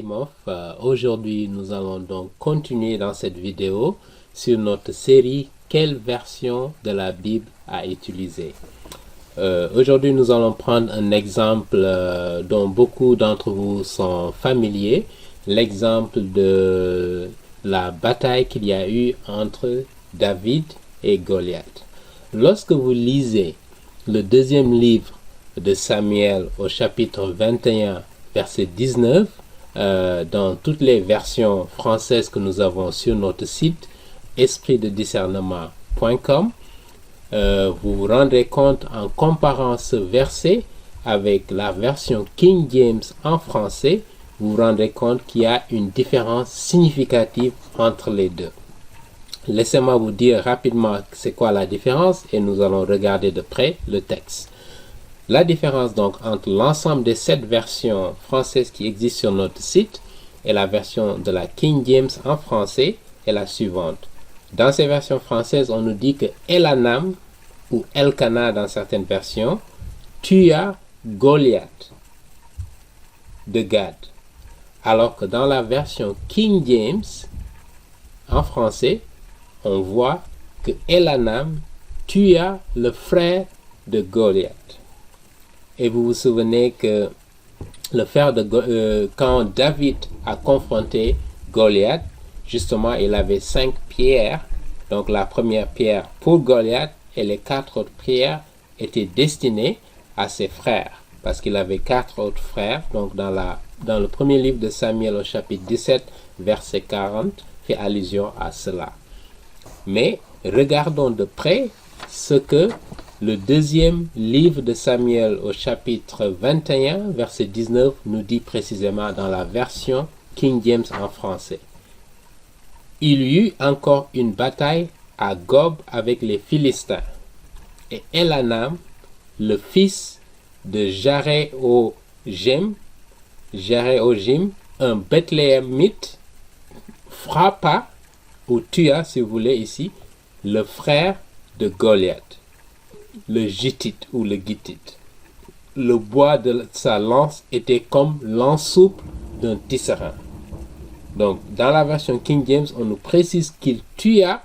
Alimov. Aujourd'hui, nous allons donc continuer dans cette vidéo sur notre série Quelle version de la Bible à utiliser. Aujourd'hui, nous allons prendre un exemple dont beaucoup d'entre vous sont familiers, l'exemple de la bataille qu'il y a eu entre David et Goliath. Lorsque vous lisez le deuxième livre de Samuel au chapitre 21, verset 19, dans toutes les versions françaises que nous avons sur notre site espritdediscernement.com, vous vous rendrez compte en comparant ce verset avec la version King James en français, vous vous rendrez compte qu'il y a une différence significative entre les deux. Laissez-moi vous dire rapidement c'est quoi la différence et nous allons regarder de près le texte. La différence donc entre l'ensemble des 7 versions françaises qui existent sur notre site et la version de la King James en français est la suivante. Dans ces versions françaises, on nous dit que Elanam ou Elkana dans certaines versions tua Goliath de Gad. Alors que dans la version King James en français, on voit que Elanam tua le frère de Goliath. Et vous vous souvenez que le frère de quand David a confronté Goliath, justement, il avait 5 pierres. Donc la première pierre pour Goliath et les 4 autres pierres étaient destinées à ses frères. Parce qu'il avait 4 autres frères. Donc dans le premier livre de Samuel au chapitre 17, verset 40, fait allusion à cela. Mais regardons de près ce que le deuxième livre de Samuel au chapitre 21, verset 19, nous dit précisément dans la version King James en français. Il y eut encore une bataille à Gob avec les Philistins. Et Elanam, le fils de Jaréogim, un Bethléemite, frappa, ou tua si vous voulez ici, le frère de Goliath, le Gittite ou le Gittite. Le bois de sa lance était comme l'ensouple d'un tisserand. Donc, dans la version King James, on nous précise qu'il tua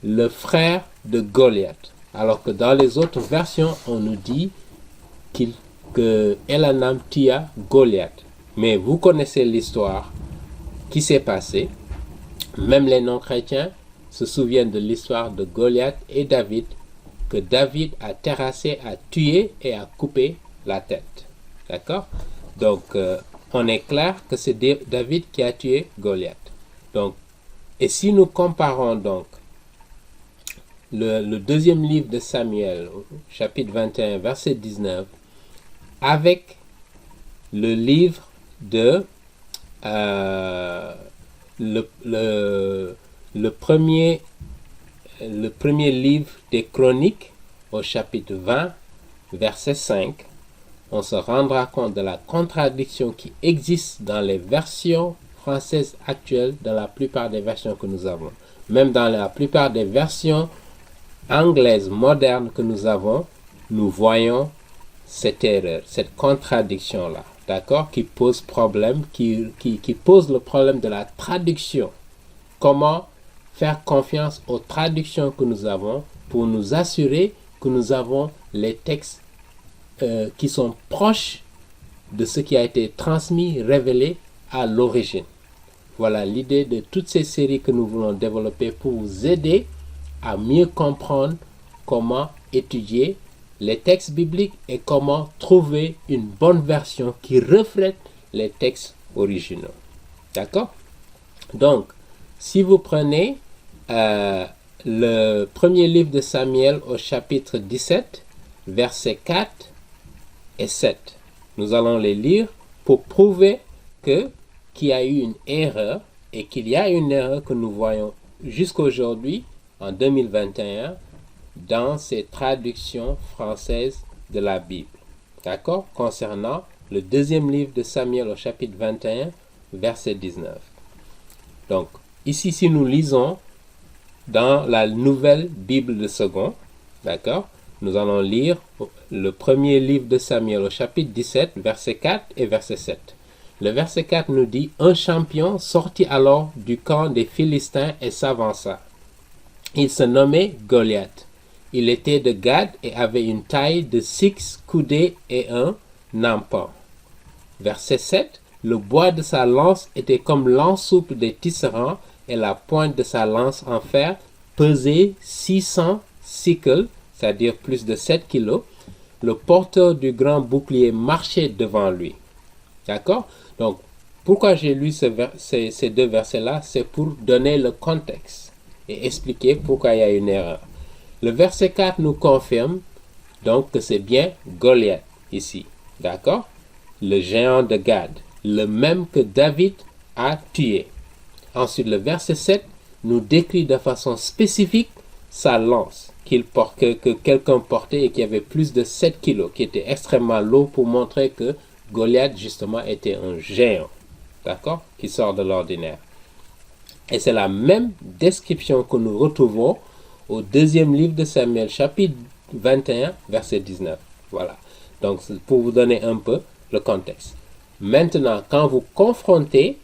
le frère de Goliath. Alors que dans les autres versions, on nous dit que Elanam tua Goliath. Mais vous connaissez l'histoire qui s'est passée. Même les non-chrétiens se souviennent de l'histoire de Goliath et David, que David a terrassé, a tué et a coupé la tête. D'accord? Donc, on est clair que c'est David qui a tué Goliath. Donc, et si nous comparons donc le deuxième livre de Samuel, chapitre 21, verset 19, avec le livre de le premier livre des Chroniques au chapitre 20, verset 5, on se rendra compte de la contradiction qui existe dans les versions françaises actuelles, dans la plupart des versions que nous avons. Même dans la plupart des versions anglaises modernes que nous avons, nous voyons cette erreur, cette contradiction-là, d'accord, qui pose problème, qui pose le problème de la traduction. Comment faire confiance aux traductions que nous avons pour nous assurer que nous avons les textes qui sont proches de ce qui a été transmis, révélé à l'origine. Voilà l'idée de toutes ces séries que nous voulons développer pour vous aider à mieux comprendre comment étudier les textes bibliques et comment trouver une bonne version qui reflète les textes originaux. D'accord? Donc, si vous prenez le premier livre de Samuel au chapitre 17, versets 4 et 7, nous allons les lire pour prouver qu'il y a eu une erreur et qu'il y a une erreur que nous voyons jusqu'aujourd'hui, en 2021, dans ces traductions françaises de la Bible. D'accord? Concernant le deuxième livre de Samuel au chapitre 21, verset 19. Donc, ici, si nous lisons dans la nouvelle Bible de Second, d'accord? Nous allons lire le premier livre de Samuel au chapitre 17, verset 4 et verset 7. Le verset 4 nous dit « Un champion sortit alors du camp des Philistins et s'avança. Il se nommait Goliath. Il était de Gad et avait une taille de 6 coudées et un empan. » Verset 7. Le bois de sa lance était comme l'ensouple des tisserands et la pointe de sa lance en fer pesait 600 sickles, c'est-à-dire plus de 7 kilos. Le porteur du grand bouclier marchait devant lui. D'accord? Donc, pourquoi j'ai lu ces deux versets-là? C'est pour donner le contexte et expliquer pourquoi il y a une erreur. Le verset 4 nous confirme donc que c'est bien Goliath ici. D'accord? Le géant de Gad, le même que David a tué. Ensuite, le verset 7 nous décrit de façon spécifique sa lance que quelqu'un portait et qui avait plus de 7 kilos, qui était extrêmement lourd pour montrer que Goliath, justement, était un géant, d'accord, qui sort de l'ordinaire. Et c'est la même description que nous retrouvons au deuxième livre de Samuel, chapitre 21, verset 19. Voilà. Donc, pour vous donner un peu le contexte. Maintenant, quand vous confrontez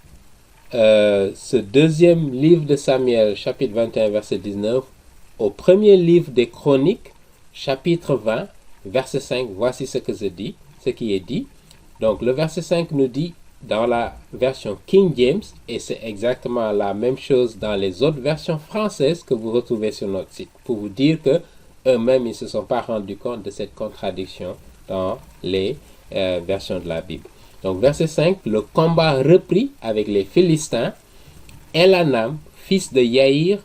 ce deuxième livre de Samuel, chapitre 21, verset 19, au premier livre des Chroniques, chapitre 20, verset 5, voici ce qui est dit. Donc, le verset 5 nous dit, dans la version King James, et c'est exactement la même chose dans les autres versions françaises que vous retrouvez sur notre site, pour vous dire que eux-mêmes, ils ne se sont pas rendus compte de cette contradiction dans les versions de la Bible. Donc, verset 5, le combat reprit avec les Philistins. Elanam, fils de Yaïr,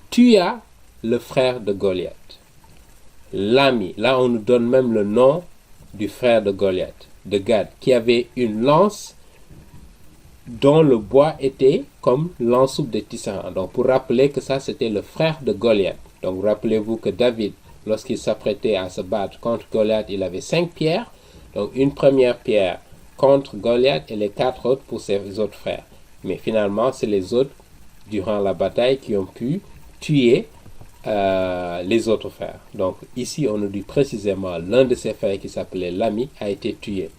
tua le frère de Goliath. L'ami, là on nous donne même le nom du frère de Goliath, de Gad, qui avait une lance dont le bois était comme l'ensouple des tisserands. Donc pour rappeler que ça c'était le frère de Goliath. Donc rappelez-vous que David, lorsqu'il s'apprêtait à se battre contre Goliath, il avait 5 pierres. Donc une première pierre contre Goliath et les 4 autres pour ses autres frères. Mais finalement c'est les autres, durant la bataille, qui ont pu tuer les autres frères. Donc ici on nous dit précisément l'un de ses frères qui s'appelait l'ami a été tué.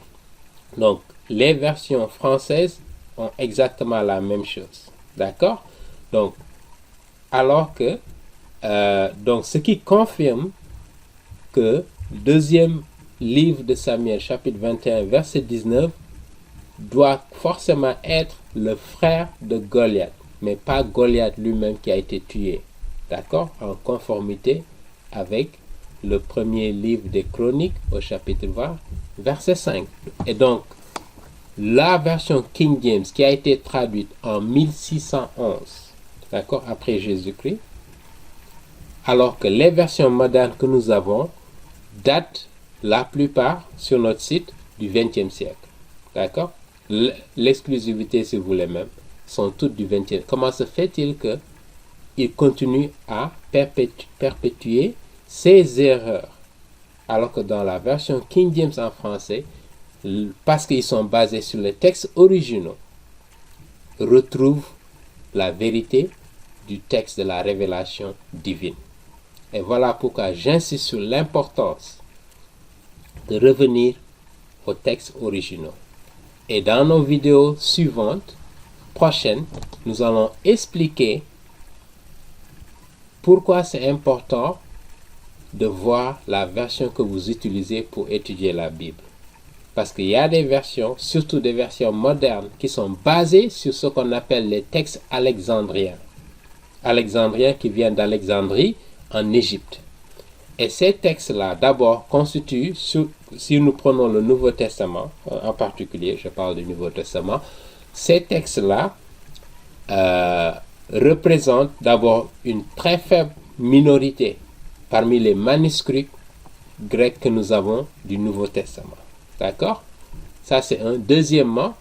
Donc les versions françaises ont exactement la même chose. D'accord? Donc alors que donc ce qui confirme que deuxième livre de Samuel chapitre 21 verset 19 doit forcément être le frère de Goliath, mais pas Goliath lui-même qui a été tué. D'accord? En conformité avec le premier livre des Chroniques au chapitre 20, verset 5. Et donc, la version King James qui a été traduite en 1611, d'accord, après Jésus-Christ, alors que les versions modernes que nous avons datent la plupart sur notre site du XXe siècle. D'accord? L'exclusivité, si vous voulez même, sont toutes du XXe. Comment se fait-il que il continue à perpétuer ces erreurs, alors que dans la version King James en français, parce qu'ils sont basés sur les textes originaux, retrouvent la vérité du texte de la révélation divine. Et voilà pourquoi j'insiste sur l'importance de revenir aux textes originaux. Et dans nos vidéos suivantes, prochaines, nous allons expliquer pourquoi c'est important de voir la version que vous utilisez pour étudier la Bible. Parce qu'il y a des versions, surtout des versions modernes, qui sont basées sur ce qu'on appelle les textes alexandriens. Alexandriens qui viennent d'Alexandrie en Égypte. Et ces textes-là, d'abord, constituent, si nous prenons le Nouveau Testament, en particulier, je parle du Nouveau Testament, ces textes-là représente d'abord une très faible minorité parmi les manuscrits grecs que nous avons du Nouveau Testament. D'accord? Ça c'est un. Deuxièmement,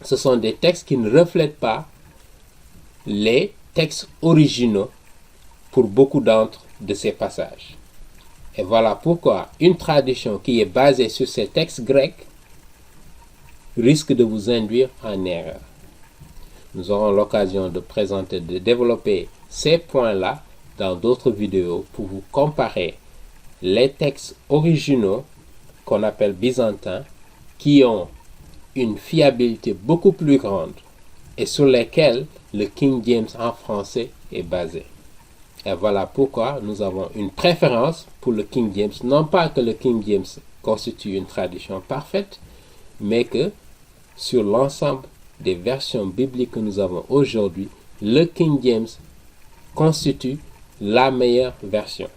ce sont des textes qui ne reflètent pas les textes originaux pour beaucoup de ces passages. Et voilà pourquoi une traduction qui est basée sur ces textes grecs risque de vous induire en erreur. Nous aurons l'occasion de présenter, de développer ces points-là dans d'autres vidéos pour vous comparer les textes originaux qu'on appelle byzantins qui ont une fiabilité beaucoup plus grande et sur lesquelles le King James en français est basé. Et voilà pourquoi nous avons une préférence pour le King James. Non pas que le King James constitue une traduction parfaite, mais que sur l'ensemble des versions bibliques que nous avons aujourd'hui, le King James constitue la meilleure version.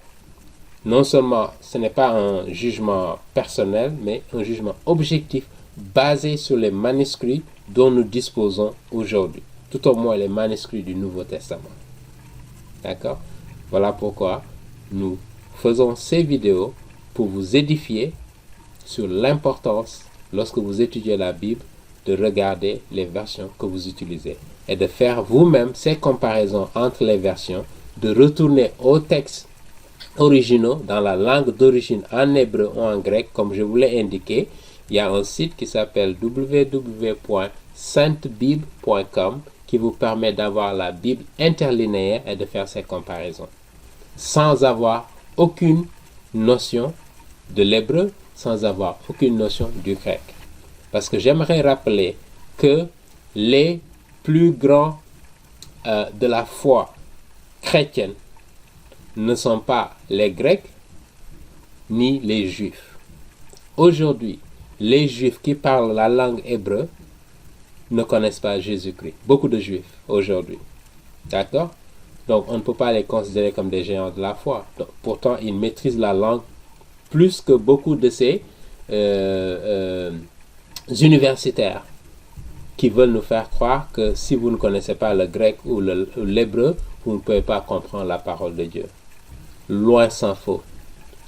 Non seulement ce n'est pas un jugement personnel, mais un jugement objectif basé sur les manuscrits dont nous disposons aujourd'hui. Tout au moins les manuscrits du Nouveau Testament. D'accord? Voilà pourquoi nous faisons ces vidéos pour vous édifier sur l'importance, lorsque vous étudiez la Bible, de regarder les versions que vous utilisez et de faire vous-même ces comparaisons entre les versions, de retourner aux textes originaux dans la langue d'origine en hébreu ou en grec, comme je vous l'ai indiqué. Il y a un site qui s'appelle www.saintebible.com qui vous permet d'avoir la Bible interlinéaire et de faire ces comparaisons sans avoir aucune notion de l'hébreu, sans avoir aucune notion du grec. Parce que j'aimerais rappeler que les plus grands de la foi chrétienne ne sont pas les Grecs ni les Juifs. Aujourd'hui, les Juifs qui parlent la langue hébreu ne connaissent pas Jésus-Christ. Beaucoup de Juifs aujourd'hui. D'accord? Donc, on ne peut pas les considérer comme des géants de la foi. Donc, pourtant, ils maîtrisent la langue plus que beaucoup de ces universitaires qui veulent nous faire croire que si vous ne connaissez pas le grec ou l'hébreu, vous ne pouvez pas comprendre la parole de Dieu. Loin s'en faut.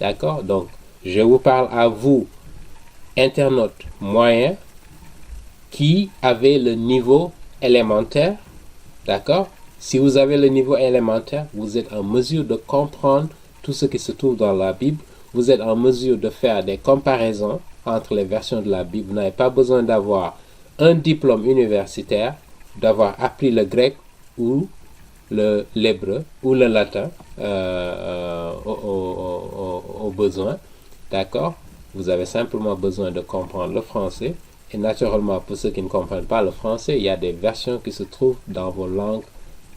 D'accord? Donc, je vous parle à vous, internautes moyens, qui avez le niveau élémentaire. D'accord? Si vous avez le niveau élémentaire, vous êtes en mesure de comprendre tout ce qui se trouve dans la Bible. Vous êtes en mesure de faire des comparaisons entre les versions de la Bible. Vous n'avez pas besoin d'avoir un diplôme universitaire, d'avoir appris le grec ou l'hébreu ou le latin au besoin. D'accord? Vous avez simplement besoin de comprendre le français. Et naturellement, pour ceux qui ne comprennent pas le français, il y a des versions qui se trouvent dans vos langues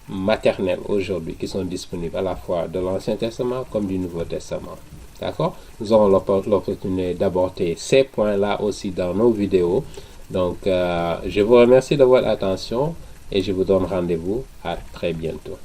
maternelles aujourd'hui, qui sont disponibles à la fois de l'Ancien Testament comme du Nouveau Testament. D'accord? Nous aurons l'opportunité d'aborder ces points-là aussi dans nos vidéos. Donc, je vous remercie de votre attention et je vous donne rendez-vous à très bientôt.